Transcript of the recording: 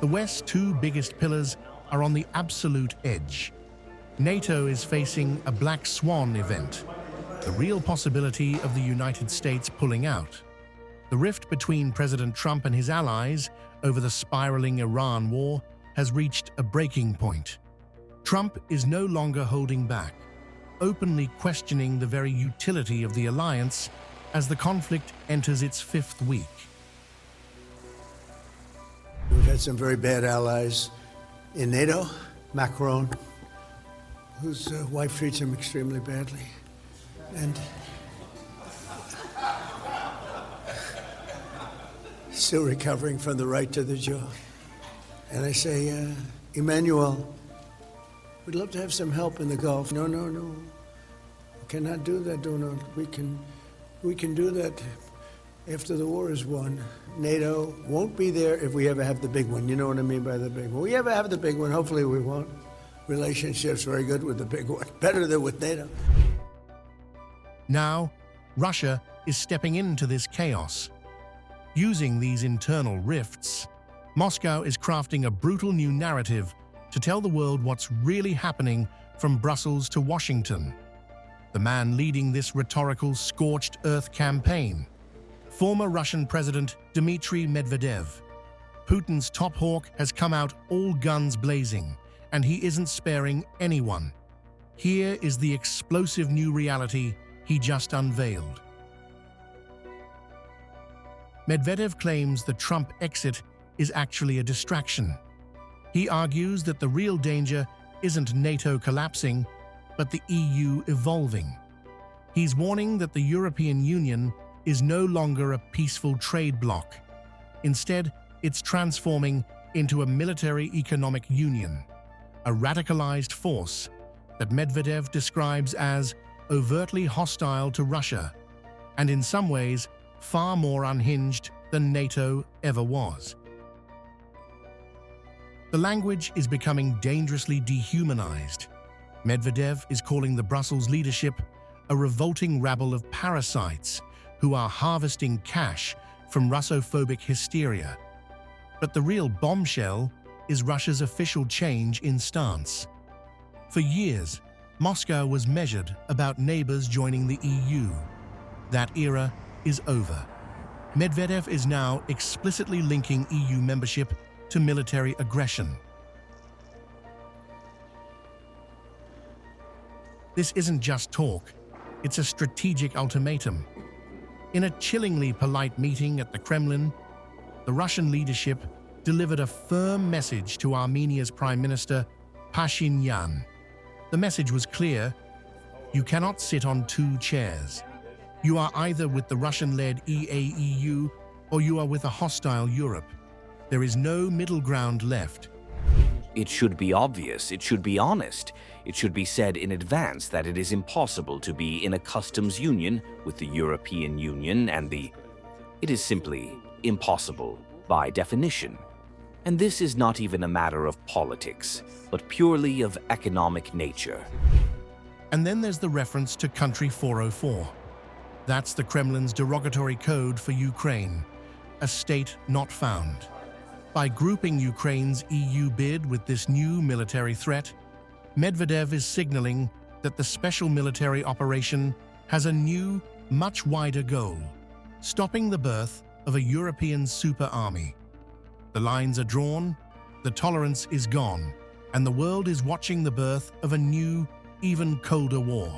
The West's two biggest pillars are on the absolute edge. NATO is facing a black swan event, the real possibility of the United States pulling out. The rift between President Trump and his allies over the spiraling Iran war has reached a breaking point. Trump is no longer holding back, openly questioning the very utility of the alliance as the conflict enters its fifth week. We've had some very bad allies in NATO. Macron, whose wife treats him extremely badly, and still recovering from the right to the jaw. And I say, Emmanuel, we'd love to have some help in the Gulf. No. We cannot do that, Donald. We can do that after the war is won. NATO won't be there if we ever have the big one. You know what I mean by the big one. We ever have the big one, hopefully we won't. Relationships very good with the big one, better than with NATO. Now, Russia is stepping into this chaos. Using these internal rifts, Moscow is crafting a brutal new narrative to tell the world what's really happening from Brussels to Washington. The man leading this rhetorical scorched earth campaign, former Russian President Dmitry Medvedev. Putin's top hawk has come out all guns blazing, and he isn't sparing anyone. Here is the explosive new reality he just unveiled. Medvedev claims the Trump exit is actually a distraction. He argues that the real danger isn't NATO collapsing, but the EU evolving. He's warning that the European Union is no longer a peaceful trade bloc. Instead, it's transforming into a military-economic union, a radicalized force that Medvedev describes as overtly hostile to Russia, and in some ways far more unhinged than NATO ever was. The language is becoming dangerously dehumanized. Medvedev is calling the Brussels leadership a revolting rabble of parasites who are harvesting cash from Russophobic hysteria. But the real bombshell is Russia's official change in stance. For years, Moscow was measured about neighbors joining the EU. That era is over. Medvedev is now explicitly linking EU membership to military aggression. This isn't just talk, it's a strategic ultimatum. In a chillingly polite meeting at the Kremlin, the Russian leadership delivered a firm message to Armenia's Prime Minister, Pashinyan. The message was clear: you cannot sit on two chairs. You are either with the Russian-led EAEU or you are with a hostile Europe. There is no middle ground left. It should be obvious, it should be honest, it should be said in advance that it is impossible to be in a customs union with the European Union it is simply impossible by definition. And this is not even a matter of politics, but purely of economic nature. And then there's the reference to Country 404. That's the Kremlin's derogatory code for Ukraine, a state not found. By grouping Ukraine's EU bid with this new military threat, Medvedev is signaling that the special military operation has a new, much wider goal: stopping the birth of a European super army. The lines are drawn, the tolerance is gone, and the world is watching the birth of a new, even colder war.